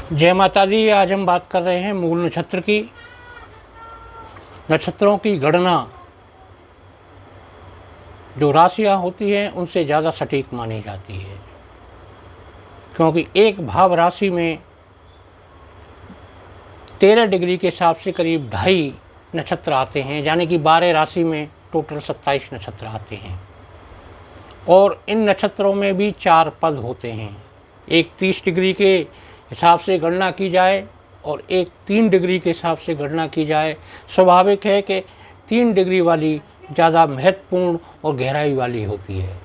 जय माता दी। आज हम बात कर रहे हैं मूल नक्षत्र की। नक्षत्रों की गणना जो राशियां होती हैं उनसे ज़्यादा सटीक मानी जाती है, क्योंकि एक भाव राशि में 13 डिग्री के हिसाब से करीब 2.5 नक्षत्र आते हैं, यानी कि 12 राशि में टोटल 27 नक्षत्र आते हैं। और इन नक्षत्रों में भी 4 पद होते हैं। एक 30 डिग्री के हिसाब से गणना की जाए और एक 3 डिग्री के हिसाब से गणना की जाए। स्वाभाविक है कि 3 डिग्री वाली ज़्यादा महत्वपूर्ण और गहराई वाली होती है।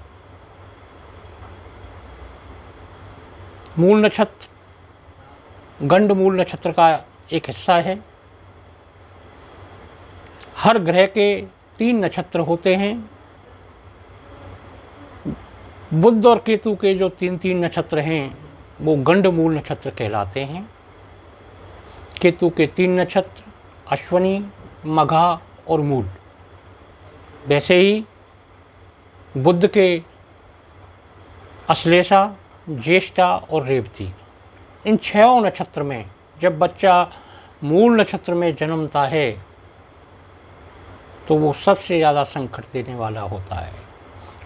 मूल नक्षत्र गंड मूल नक्षत्र का एक हिस्सा है। हर ग्रह के 3 नक्षत्र होते हैं। बुध और केतु के जो 3 नक्षत्र हैं वो गंड मूल नक्षत्र कहलाते हैं। केतु के 3 नक्षत्र अश्वनी, मघा और मूल। वैसे ही बुध के अश्लेषा, ज्येष्ठा और रेवती। इन 6 नक्षत्र में जब बच्चा मूल नक्षत्र में जन्मता है तो वो सबसे ज़्यादा संकट देने वाला होता है।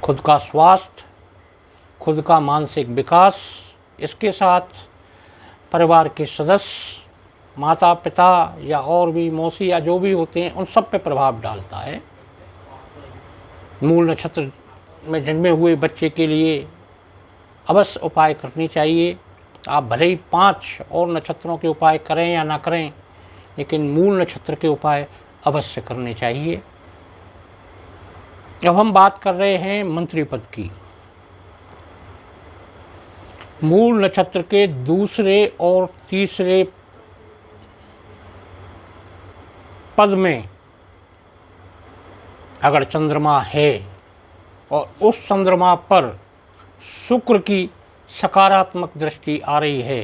खुद का स्वास्थ्य, खुद का मानसिक विकास, इसके साथ परिवार के सदस्य, माता पिता या और भी मौसी या जो भी होते हैं उन सब पे प्रभाव डालता है। मूल नक्षत्र में जन्मे हुए बच्चे के लिए अवश्य उपाय करनी चाहिए। आप भले ही 5 और नक्षत्रों के उपाय करें या ना करें, लेकिन मूल नक्षत्र के उपाय अवश्य करने चाहिए। अब हम बात कर रहे हैं मंत्री पद की। मूल नक्षत्र के दूसरे और तीसरे पद में अगर चंद्रमा है और उस चंद्रमा पर शुक्र की सकारात्मक दृष्टि आ रही है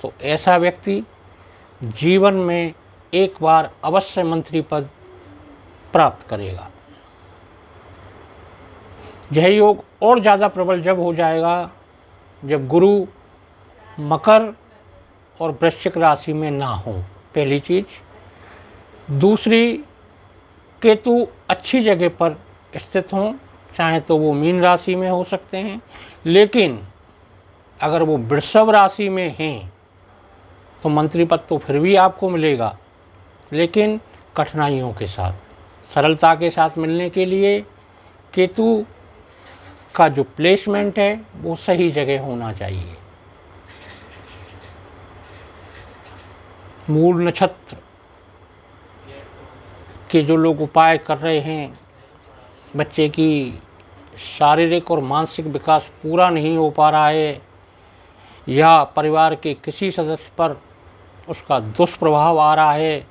तो ऐसा व्यक्ति जीवन में एक बार अवश्य मंत्री पद प्राप्त करेगा। यह योग और ज़्यादा प्रबल जब हो जाएगा जब गुरु मकर और वृश्चिक राशि में ना हो, पहली चीज़। दूसरी, केतु अच्छी जगह पर स्थित हों, चाहे तो वो मीन राशि में हो सकते हैं, लेकिन अगर वो वृषभ राशि में हैं तो मंत्री पद तो फिर भी आपको मिलेगा, लेकिन कठिनाइयों के साथ। सरलता के साथ मिलने के लिए केतु का जो प्लेसमेंट है वो सही जगह होना चाहिए। मूल नक्षत्र के जो लोग उपाय कर रहे हैं, बच्चे की शारीरिक और मानसिक विकास पूरा नहीं हो पा रहा है या परिवार के किसी सदस्य पर उसका दुष्प्रभाव आ रहा है,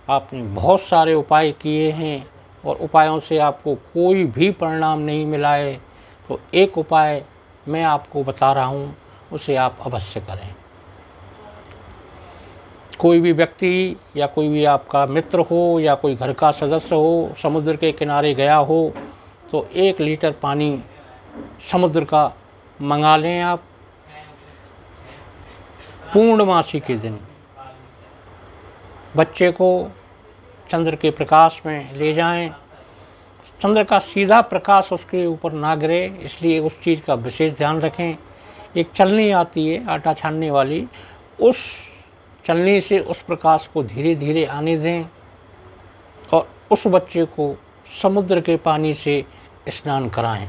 आपने बहुत सारे उपाय किए हैं और उपायों से आपको कोई भी परिणाम नहीं मिला है, तो एक उपाय मैं आपको बता रहा हूँ, उसे आप अवश्य करें। कोई भी व्यक्ति या कोई भी आपका मित्र हो या कोई घर का सदस्य हो समुद्र के किनारे गया हो तो 1 लीटर पानी समुद्र का मंगा लें आप। पूर्णमासी के दिन बच्चे को चंद्र के प्रकाश में ले जाएं। चंद्र का सीधा प्रकाश उसके ऊपर ना गिरे, इसलिए उस चीज़ का विशेष ध्यान रखें। एक चलनी आती है आटा छानने वाली, उस चलनी से उस प्रकाश को धीरे धीरे आने दें और उस बच्चे को समुद्र के पानी से स्नान कराएं।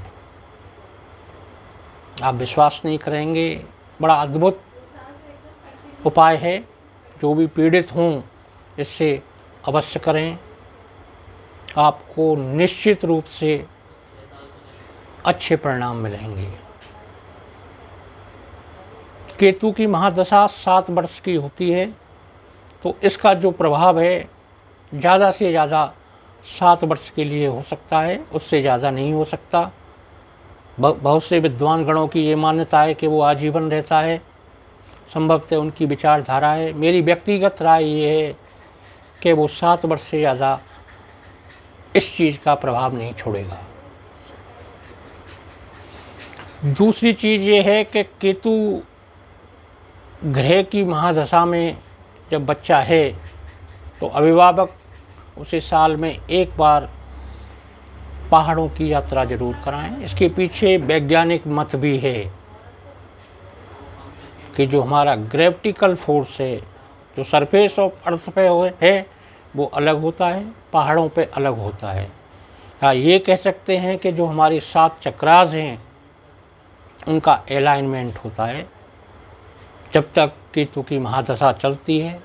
आप विश्वास नहीं करेंगे, बड़ा अद्भुत उपाय है। जो भी पीड़ित हों इससे अवश्य करें, आपको निश्चित रूप से अच्छे परिणाम मिलेंगे। केतु की महादशा 7 वर्ष की होती है, तो इसका जो प्रभाव है ज़्यादा से ज़्यादा 7 वर्ष के लिए हो सकता है, उससे ज़्यादा नहीं हो सकता। बहुत से विद्वान गणों की ये मान्यता है कि वो आजीवन रहता है, संभवतः उनकी विचारधारा है। मेरी व्यक्तिगत राय ये है कि वो 7 वर्ष से ज़्यादा इस चीज़ का प्रभाव नहीं छोड़ेगा। दूसरी चीज़ ये है कि केतु ग्रह की महादशा में जब बच्चा है तो अभिभावक उसे साल में एक बार पहाड़ों की यात्रा जरूर कराएं। इसके पीछे वैज्ञानिक मत भी है कि जो हमारा ग्रेविटिकल फोर्स है, जो सरफेस ऑफ अर्थ पे है, वो अलग होता है, पहाड़ों पे अलग होता है। हाँ, ये कह सकते हैं कि जो हमारी 7 चक्रास हैं उनका अलाइनमेंट होता है। जब तक केतु की महादशा चलती है,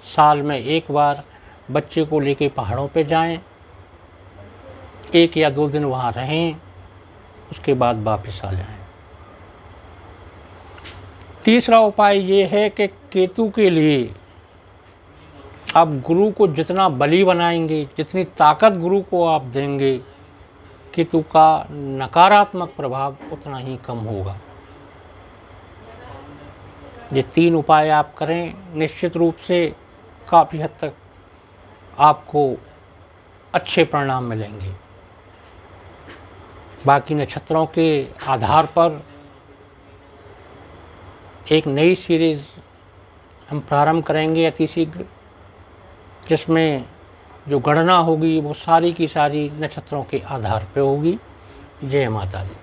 साल में एक बार बच्चे को लेके पहाड़ों पे जाएं, 1 या 2 दिन वहाँ रहें, उसके बाद वापस आ जाएं। तीसरा उपाय ये है कि केतु के लिए आप गुरु को जितना बली बनाएंगे, जितनी ताकत गुरु को आप देंगे, केतु का नकारात्मक प्रभाव उतना ही कम होगा। ये 3 उपाय आप करें, निश्चित रूप से काफ़ी हद तक आपको अच्छे परिणाम मिलेंगे। बाकी नक्षत्रों के आधार पर एक नई सीरीज़ हम प्रारंभ करेंगे अति शीघ्र, जिसमें जो गणना होगी वो सारी की सारी नक्षत्रों के आधार पे होगी। जय माता दी।